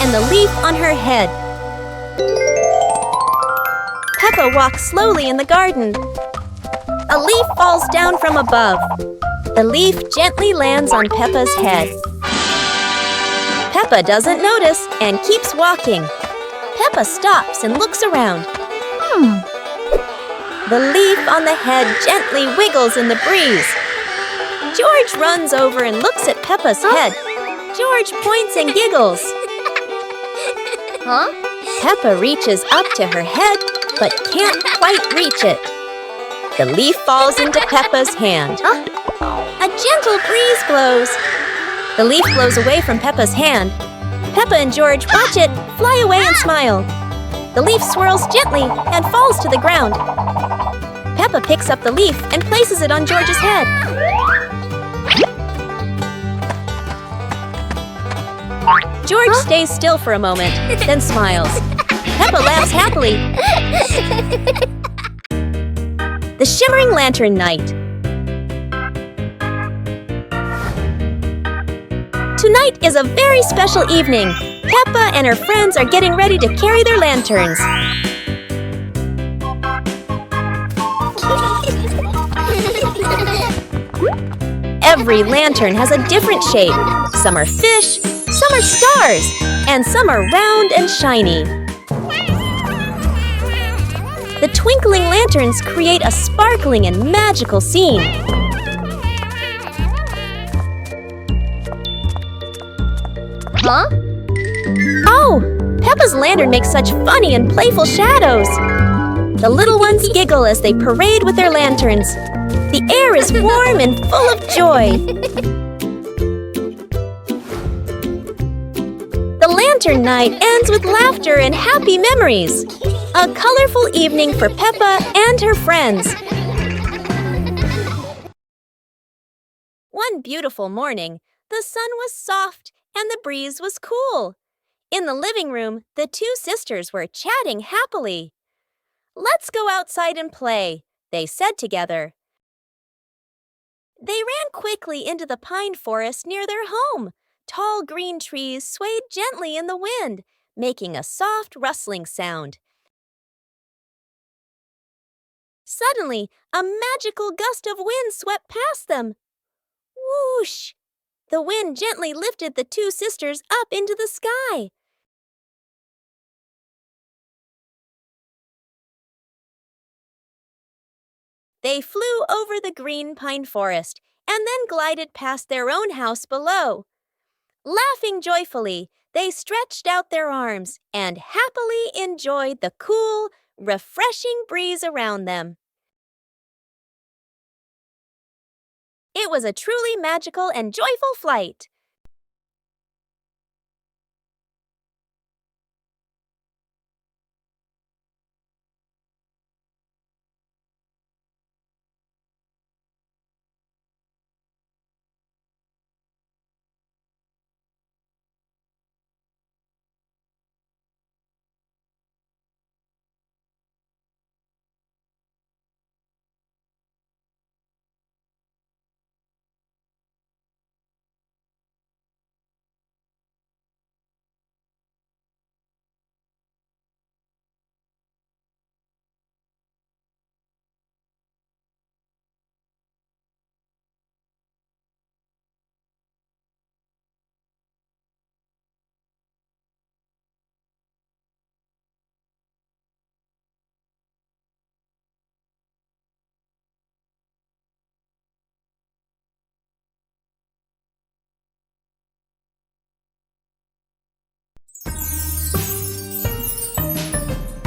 and the leaf on her head. Peppa walks slowly in the garden. A leaf falls down from above. The leaf gently lands on Peppa's head. Peppa doesn't notice and keeps walking. Peppa stops and looks around. The leaf on the head gently wiggles in the breeze. George runs over and looks at Peppa's head. George points and giggles. Peppa reaches up to her head, but can't quite reach it. The leaf falls into Peppa's hand. A gentle breeze blows. The leaf blows away from Peppa's hand. Peppa and George watch it fly away and smile. The leaf swirls gently and falls to the ground. Peppa picks up the leaf and places it on George's head. George stays still for a moment, then smiles. Peppa laughs happily. The Shimmering Lantern Night. Tonight is a very special evening. Peppa and her friends are getting ready to carry their lanterns. Every lantern has a different shape. Some are fish, some are stars, and some are round and shiny. The twinkling lanterns create a sparkling and magical scene. Oh! Peppa's lantern makes such funny and playful shadows. The little ones giggle as they parade with their lanterns. The air is warm and full of joy. The lantern night ends with laughter and happy memories. A colorful evening for Peppa and her friends. One beautiful morning, the sun was soft and the breeze was cool. In the living room, the two sisters were chatting happily. "Let's go outside and play," they said together. They ran quickly into the pine forest near their home. Tall green trees swayed gently in the wind, making a soft rustling sound. Suddenly, a magical gust of wind swept past them. Whoosh! The wind gently lifted the two sisters up into the sky. They flew over the green pine forest and then glided past their own house below. Laughing joyfully, they stretched out their arms and happily enjoyed the cool, refreshing breeze around them. It was a truly magical and joyful flight.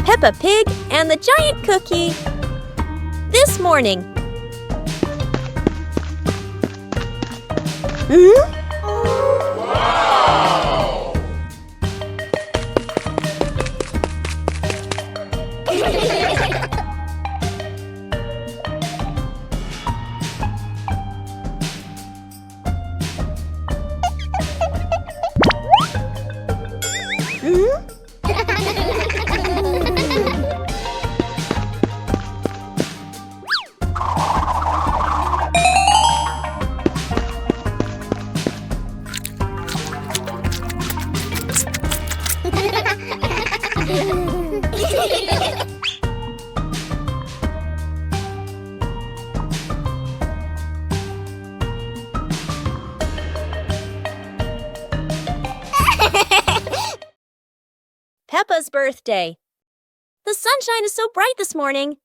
Peppa Pig and the Giant Cookie. This morning. Wow! Peppa's birthday. The sunshine is so bright this morning.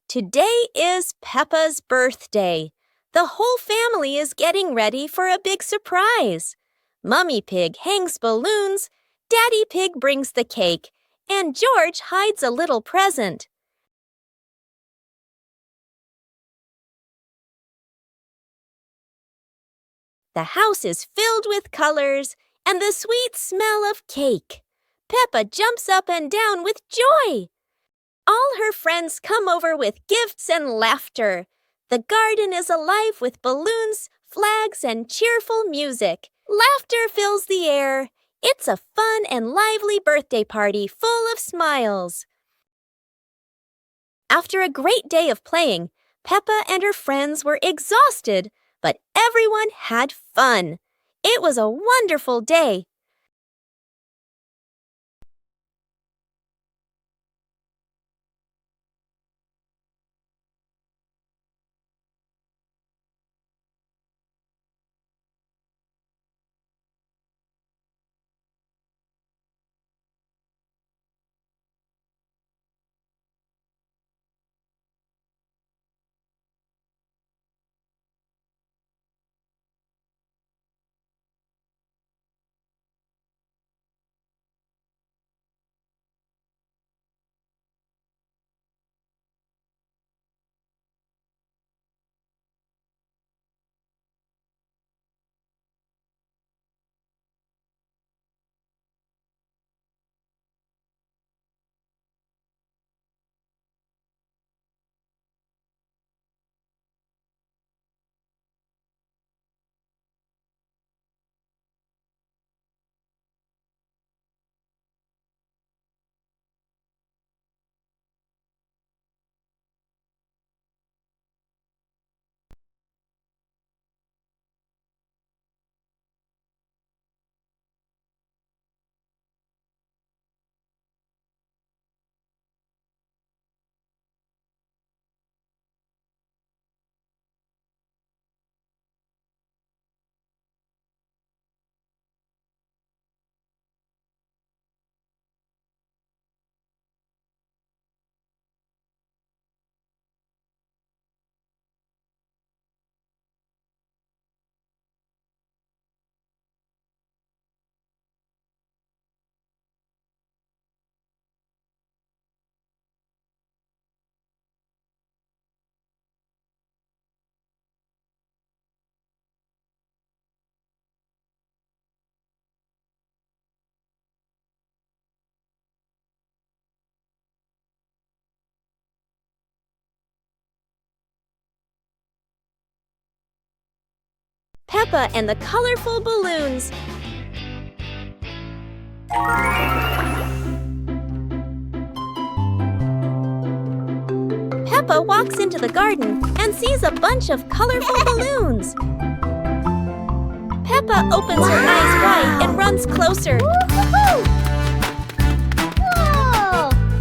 Today is Peppa's birthday. The whole family is getting ready for a big surprise. Mummy Pig hangs balloons, Daddy Pig brings the cake, and George hides a little present. The house is filled with colors and the sweet smell of cake. Peppa jumps up and down with joy. All her friends come over with gifts and laughter. The garden is alive with balloons, flags, and cheerful music. Laughter fills the air. It's a fun and lively birthday party full of smiles. After a great day of playing, Peppa and her friends were exhausted, but everyone had fun. It was a wonderful day. Peppa and the colorful balloons. Peppa walks into the garden and sees a bunch of colorful balloons. Peppa opens her eyes wide and runs closer.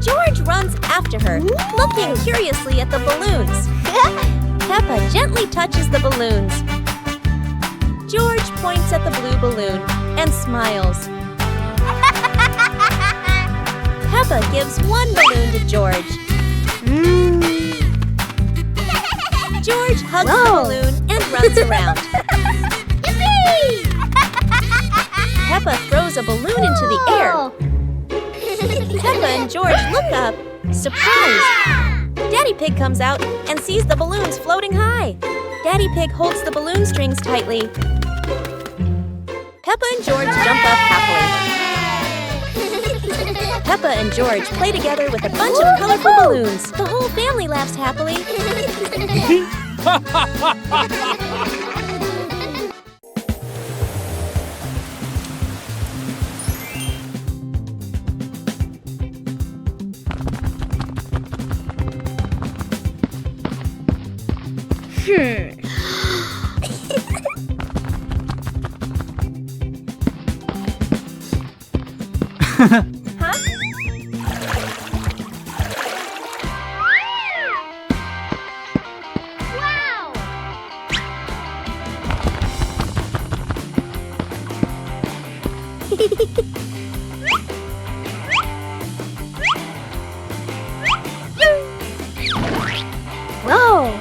George runs after her, looking curiously at the balloons. Peppa gently touches the balloons. George points at the blue balloon and smiles. Peppa gives one balloon to George. George hugs the balloon and runs around. Peppa throws a balloon into the air. Peppa and George look up, surprised. Daddy Pig comes out and sees the balloons floating high. Daddy Pig holds the balloon strings tightly. Peppa and George jump up happily. Peppa and George play together with a bunch of colorful balloons. The whole family laughs happily. Huh? Wow! Whoa!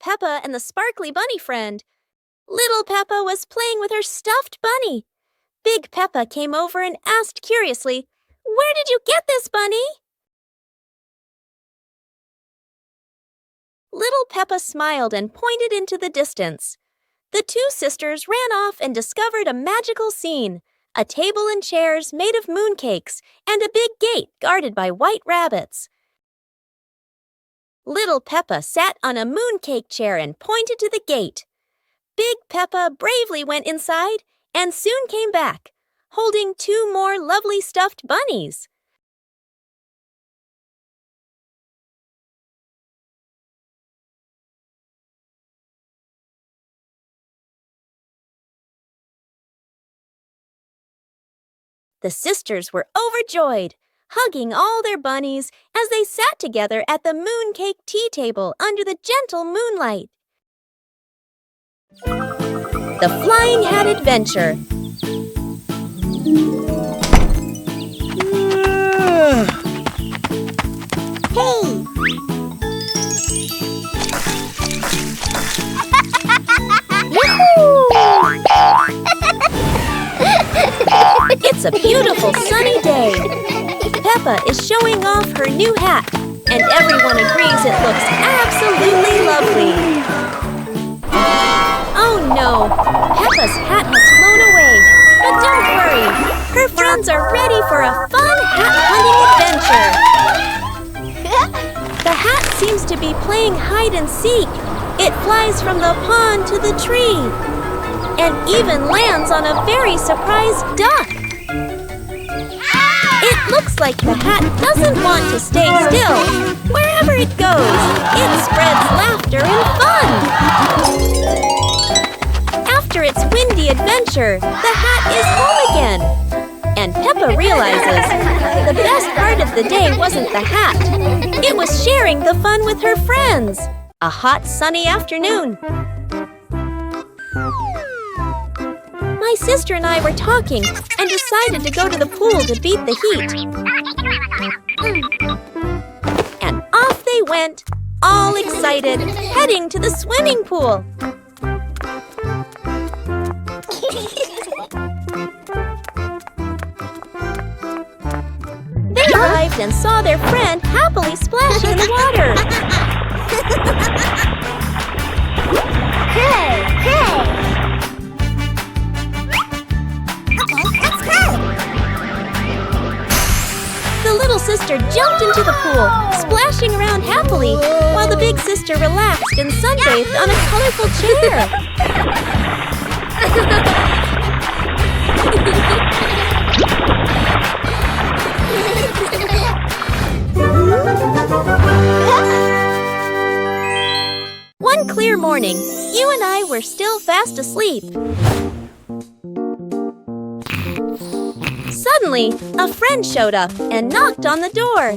Peppa and the sparkly bunny friend. Little Peppa was playing with her stuffed bunny. Big Peppa came over and asked curiously, "Where did you get this, bunny?" Little Peppa smiled and pointed into the distance. The two sisters ran off and discovered a magical scene, a table and chairs made of mooncakes and a big gate guarded by white rabbits. Little Peppa sat on a mooncake chair and pointed to the gate. Big Peppa bravely went inside and soon came back, holding two more lovely stuffed bunnies. The sisters were overjoyed, hugging all their bunnies as they sat together at the mooncake tea table under the gentle moonlight. The Flying Hat Adventure. Hey! It's a beautiful sunny day. Peppa is showing off her new hat, and everyone agrees it looks absolutely lovely. Oh no, Peppa's hat has flown away. But don't worry, her friends are ready for a fun hat-hunting adventure. The hat seems to be playing hide and seek. It flies from the pond to the tree, and even lands on a very surprised duck. It looks like the hat doesn't want to stay still. Wherever it goes, it spreads laughter and fun. After its windy adventure, the hat is home again. And Peppa realizes the best part of the day wasn't the hat. It was sharing the fun with her friends. A hot, sunny afternoon. My sister and I were talking and decided to go to the pool to beat the heat. And off they went, all excited, heading to the swimming pool. They arrived and saw their friend happily splashing in the water. Hey, hey! The little sister jumped into the pool, splashing around happily, while the big sister relaxed and sunbathed on a colorful chair. One clear morning, you and I were still fast asleep. Suddenly, a friend showed up and knocked on the door.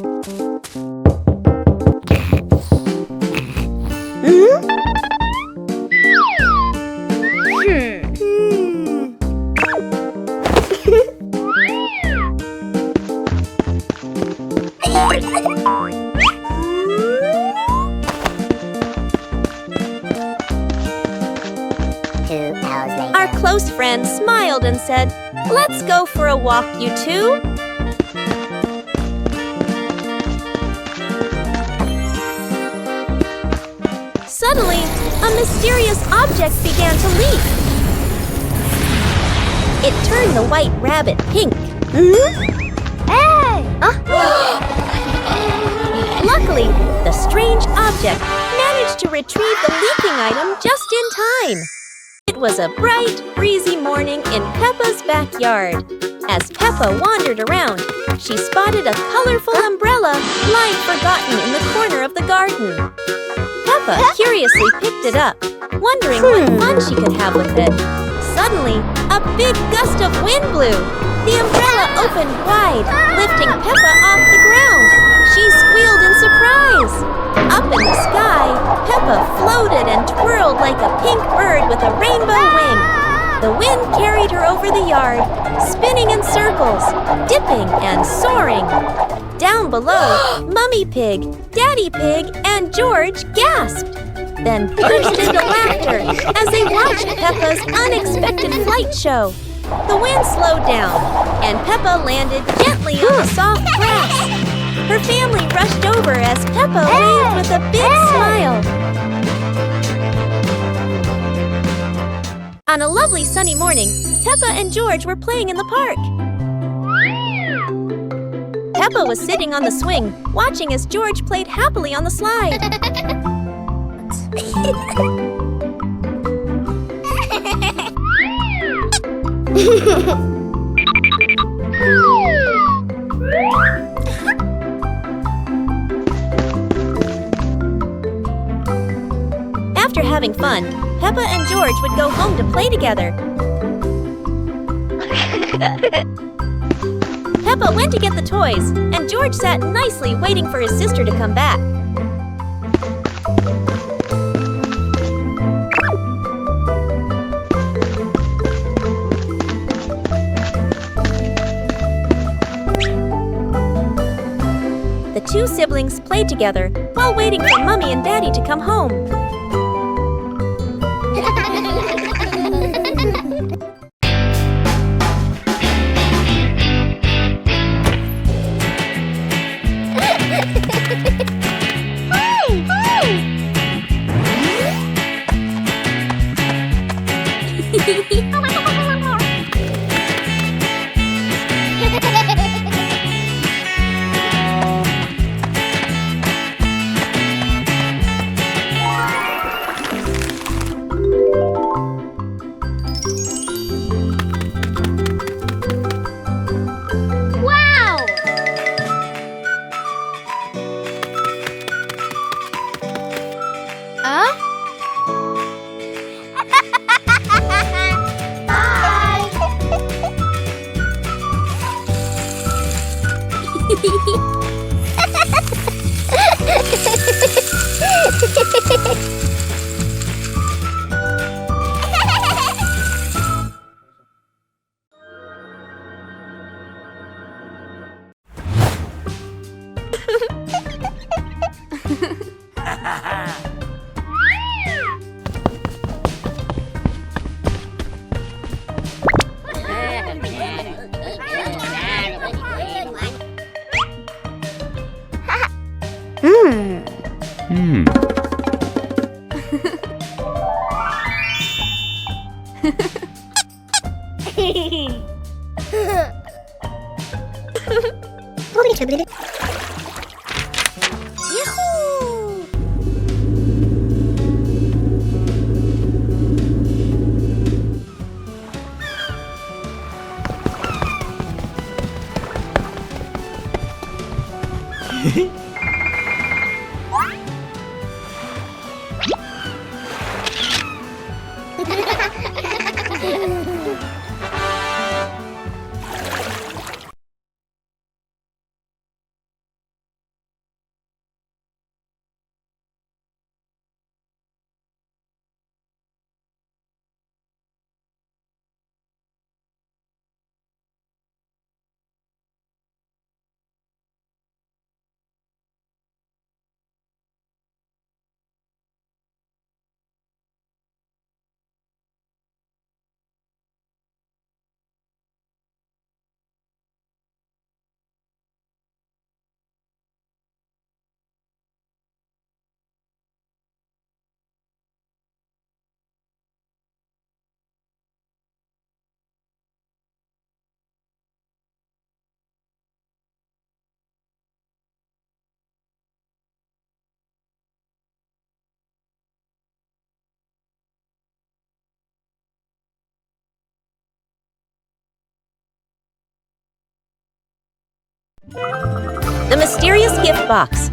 Our close friend smiled and said, "Let's go for a walk, you two." Suddenly, a mysterious object began to leap. It turned the white rabbit pink. Hey! Luckily, the strange object managed to retrieve the leaking item just in time. It was a bright, breezy morning in Peppa's backyard. As Peppa wandered around, she spotted a colorful umbrella lying forgotten in the corner of the garden. Peppa curiously picked it up, wondering what fun she could have with it. Suddenly, a big gust of wind blew. The umbrella opened wide, lifting Peppa off the ground. She squealed in surprise. Up in the sky, Peppa floated and twirled like a pink bird with a rainbow wing. The wind carried her over the yard, spinning in circles, dipping and soaring. Down below, Mummy Pig, Daddy Pig, and George gasped, then burst into laughter as they watched Peppa's unexpected flight show. The wind slowed down, and Peppa landed gently on the soft grass. Her family rushed over as Peppa waved with a big smile. On a lovely sunny morning, Peppa and George were playing in the park. Peppa was sitting on the swing, watching as George played happily on the slide. After having fun, Peppa and George would go home to play together. Peppa went to get the toys, and George sat nicely waiting for his sister to come back. The two siblings played together while waiting for Mummy and Daddy to come home. The mysterious gift box.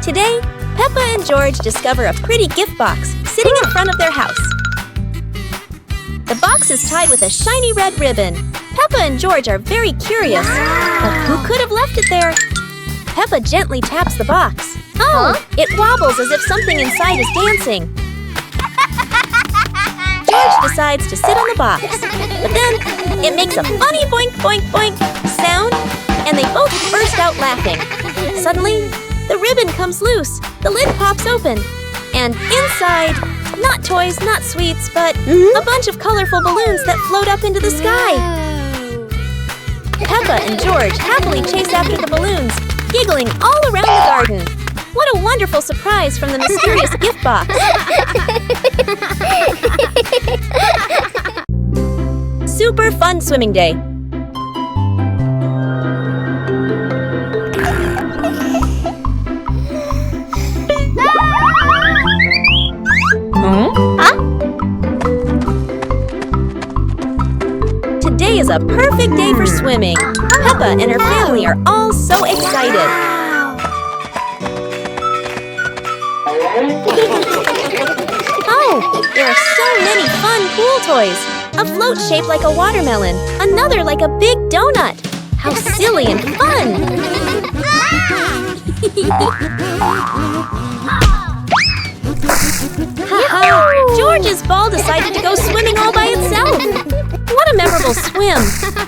Today, Peppa and George discover a pretty gift box sitting in front of their house. The box is tied with a shiny red ribbon. Peppa and George are very curious. But who could have left it there? Peppa gently taps the box. Oh, it wobbles as if something inside is dancing. George decides to sit on the box. But then, it makes a funny boink boink boink sound, and they both burst out laughing. Suddenly, the ribbon comes loose, the lid pops open, and inside, not toys, not sweets, but a bunch of colorful balloons that float up into the sky. Peppa and George happily chase after the balloons, giggling all around the garden. What a wonderful surprise from the mysterious gift box. Super fun swimming day. Today is a perfect day for swimming. Peppa and her family are all so excited. Oh, there are so many fun pool toys. A float shaped like a watermelon, another like a big donut. How silly and fun! Haha! George's ball decided to go swimming all by itself. What a memorable swim!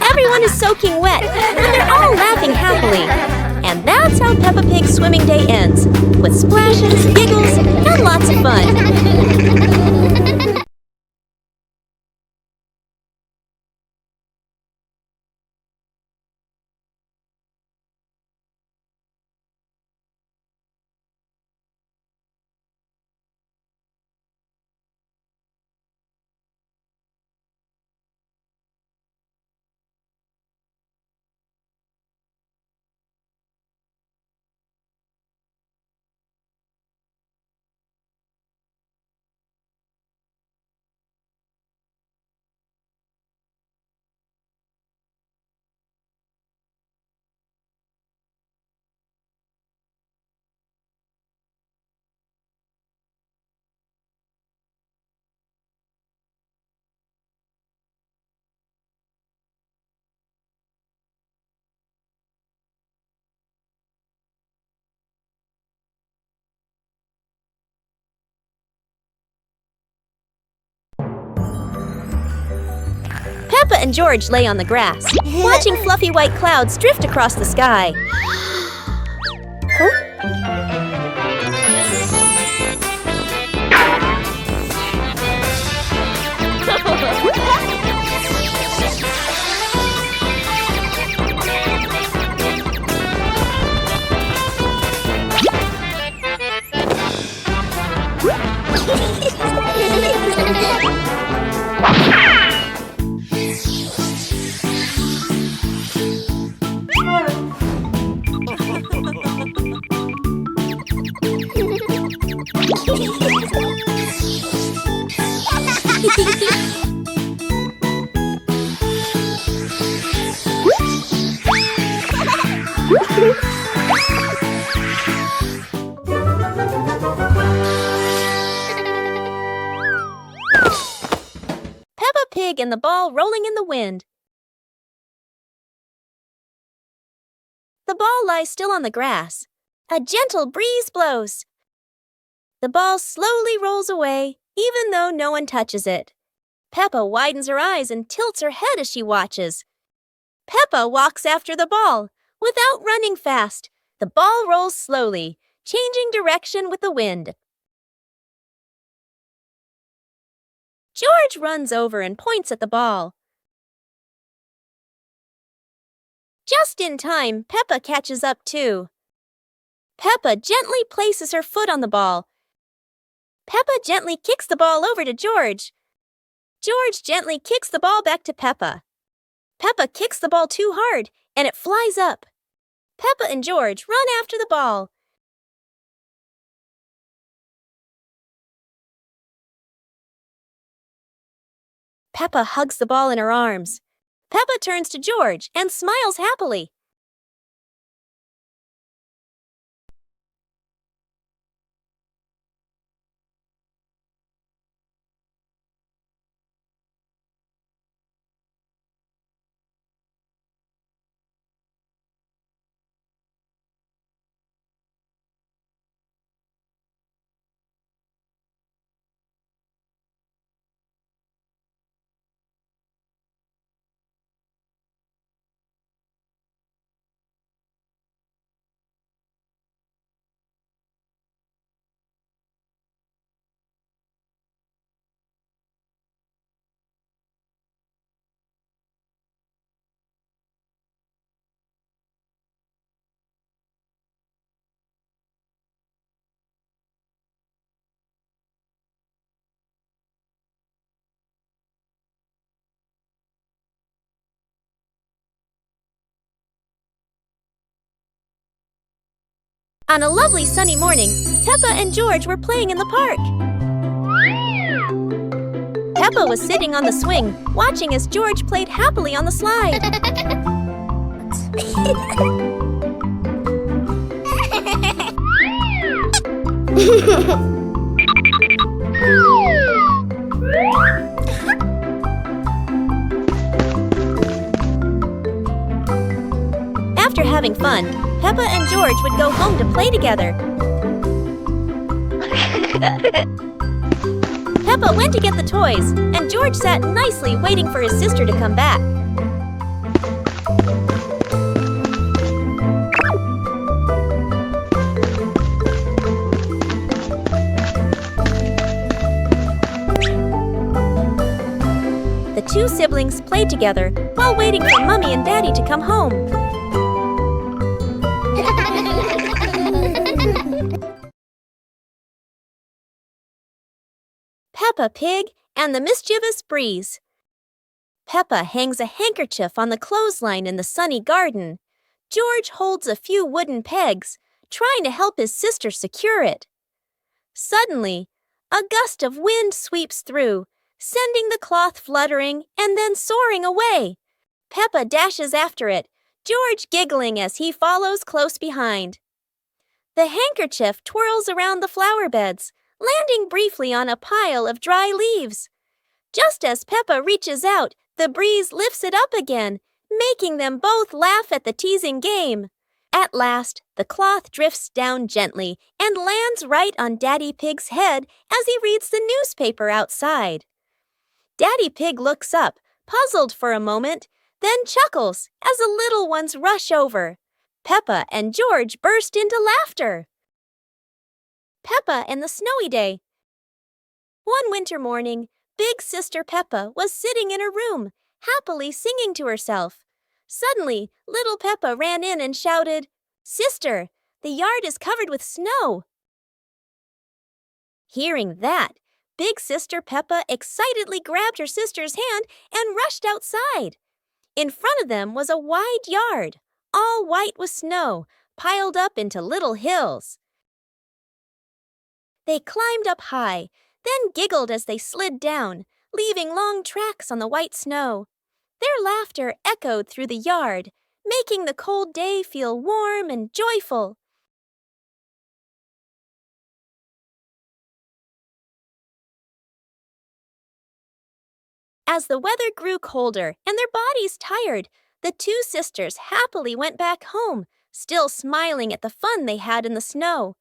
Everyone is soaking wet, but they're all laughing happily. And that's how Peppa Pig's swimming day ends, with splashes, giggles, and lots of fun. Peppa and George lay on the grass, watching fluffy white clouds drift across the sky. Peppa Pig and the ball rolling in the wind. The ball lies still on the grass. A gentle breeze blows. The ball slowly rolls away, even though no one touches it. Peppa widens her eyes and tilts her head as she watches. Peppa walks after the ball. Without running fast, the ball rolls slowly, changing direction with the wind. George runs over and points at the ball. Just in time, Peppa catches up too. Peppa gently places her foot on the ball. Peppa gently kicks the ball over to George. George gently kicks the ball back to Peppa. Peppa kicks the ball too hard, and it flies up. Peppa and George run after the ball. Peppa hugs the ball in her arms. Peppa turns to George and smiles happily. On a lovely sunny morning, Peppa and George were playing in the park. Peppa was sitting on the swing, watching as George played happily on the slide. After having fun, Peppa and George would go home to play together. Peppa went to get the toys, and George sat nicely waiting for his sister to come back. The two siblings played together while waiting for Mommy and Daddy to come home. Peppa Pig and the Mischievous Breeze. Peppa hangs a handkerchief on the clothesline in the sunny garden. George holds a few wooden pegs, trying to help his sister secure it. Suddenly, a gust of wind sweeps through, sending the cloth fluttering and then soaring away. Peppa dashes after it, George giggling as he follows close behind. The handkerchief twirls around the flower beds, landing briefly on a pile of dry leaves. Just as Peppa reaches out, the breeze lifts it up again, making them both laugh at the teasing game. At last, the cloth drifts down gently and lands right on Daddy Pig's head as he reads the newspaper outside. Daddy Pig looks up, puzzled for a moment, then chuckles as the little ones rush over. Peppa and George burst into laughter. Peppa and the Snowy Day. One winter morning, Big Sister Peppa was sitting in her room, happily singing to herself. Suddenly, little Peppa ran in and shouted, "Sister, the yard is covered with snow." Hearing that, Big Sister Peppa excitedly grabbed her sister's hand and rushed outside. In front of them was a wide yard, all white with snow, piled up into little hills. They climbed up high, then giggled as they slid down, leaving long tracks on the white snow. Their laughter echoed through the yard, making the cold day feel warm and joyful. As the weather grew colder and their bodies tired, the two sisters happily went back home, still smiling at the fun they had in the snow.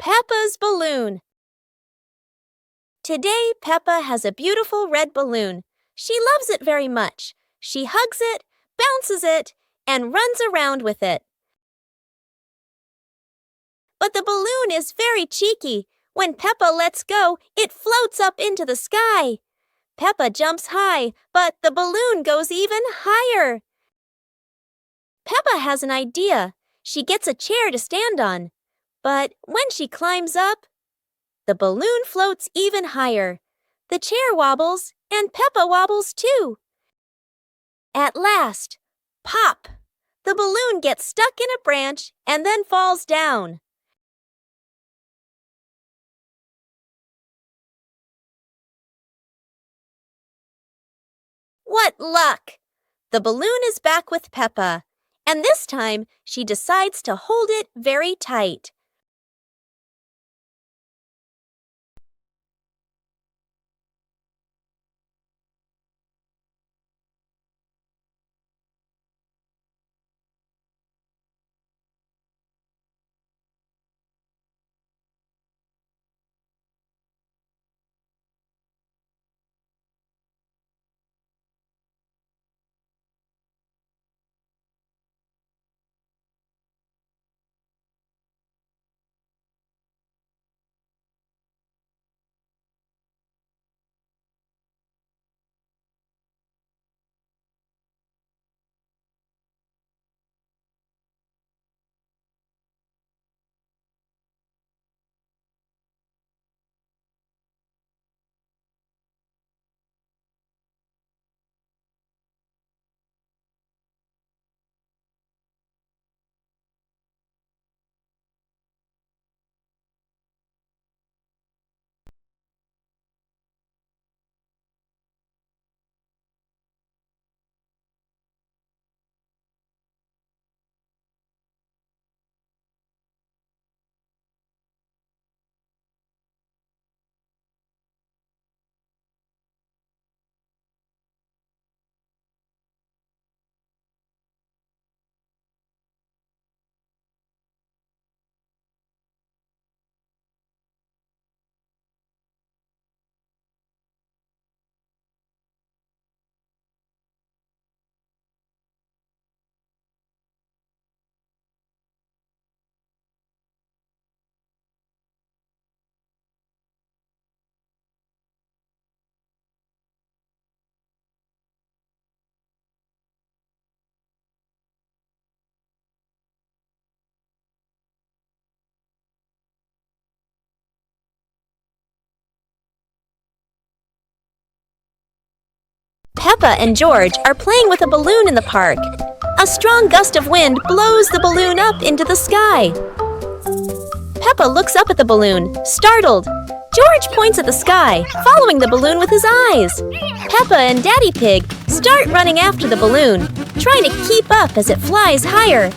Peppa's balloon. Today, Peppa has a beautiful red balloon. She loves it very much. She hugs it, bounces it, and runs around with it. But the balloon is very cheeky. When Peppa lets go, it floats up into the sky. Peppa jumps high, but the balloon goes even higher. Peppa has an idea. She gets a chair to stand on. But when she climbs up, the balloon floats even higher. The chair wobbles, and Peppa wobbles too. At last, pop! The balloon gets stuck in a branch and then falls down. What luck! The balloon is back with Peppa, and this time she decides to hold it very tight. Peppa and George are playing with a balloon in the park. A strong gust of wind blows the balloon up into the sky. Peppa looks up at the balloon, startled. George points at the sky, following the balloon with his eyes. Peppa and Daddy Pig start running after the balloon, trying to keep up as it flies higher.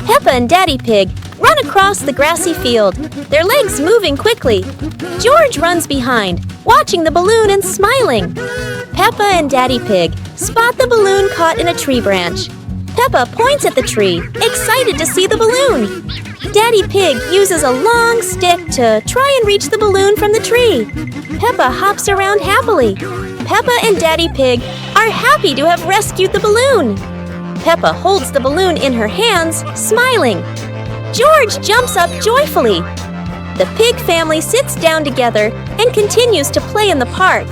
Peppa and Daddy Pig run across the grassy field, their legs moving quickly. George runs behind, watching the balloon and smiling. Peppa and Daddy Pig spot the balloon caught in a tree branch. Peppa points at the tree, excited to see the balloon. Daddy Pig uses a long stick to try and reach the balloon from the tree. Peppa hops around happily. Peppa and Daddy Pig are happy to have rescued the balloon. Peppa holds the balloon in her hands, smiling. George jumps up joyfully. The pig family sits down together and continues to play in the park.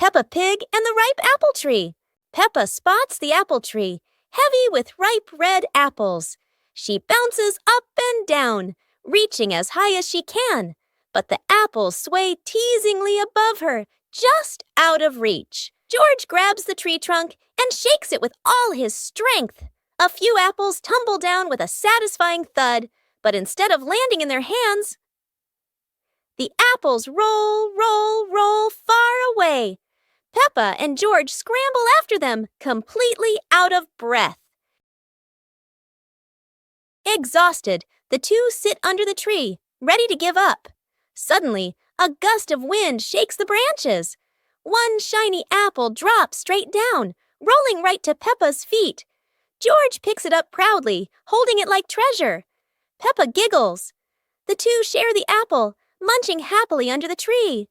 Peppa Pig and the ripe apple tree. Peppa spots the apple tree, heavy with ripe red apples. She bounces up and down, reaching as high as she can, but the apples sway teasingly above her, just out of reach. George grabs the tree trunk and shakes it with all his strength. A few apples tumble down with a satisfying thud, but instead of landing in their hands, the apples roll, roll, roll far away. Peppa and George scramble after them, completely out of breath. Exhausted, the two sit under the tree, ready to give up. Suddenly, a gust of wind shakes the branches. One shiny apple drops straight down, rolling right to Peppa's feet. George picks it up proudly, holding it like treasure. Peppa giggles. The two share the apple, munching happily under the tree.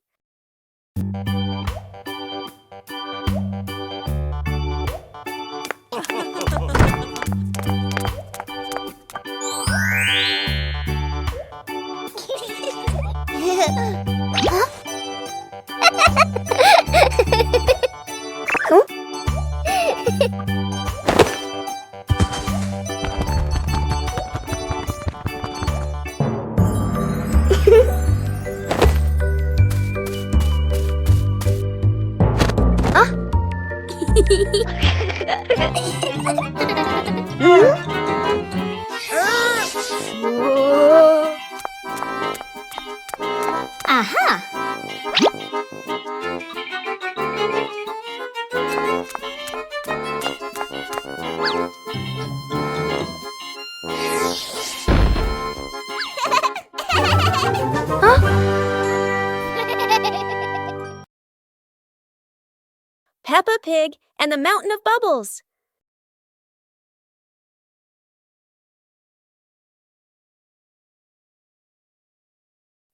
Aha! Peppa Pig and the Mountain of Bubbles.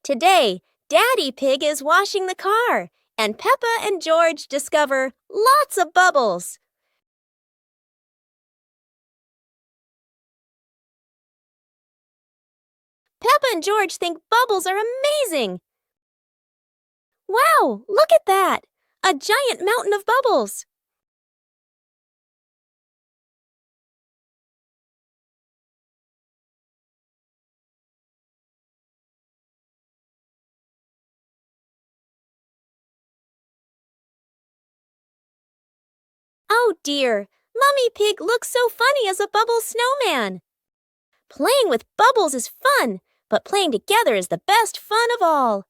Today, Daddy Pig is washing the car, and Peppa and George discover lots of bubbles. Peppa and George think bubbles are amazing. Wow, look at that! A giant mountain of bubbles. Oh dear, Mummy Pig looks so funny as a bubble snowman. Playing with bubbles is fun, but playing together is the best fun of all.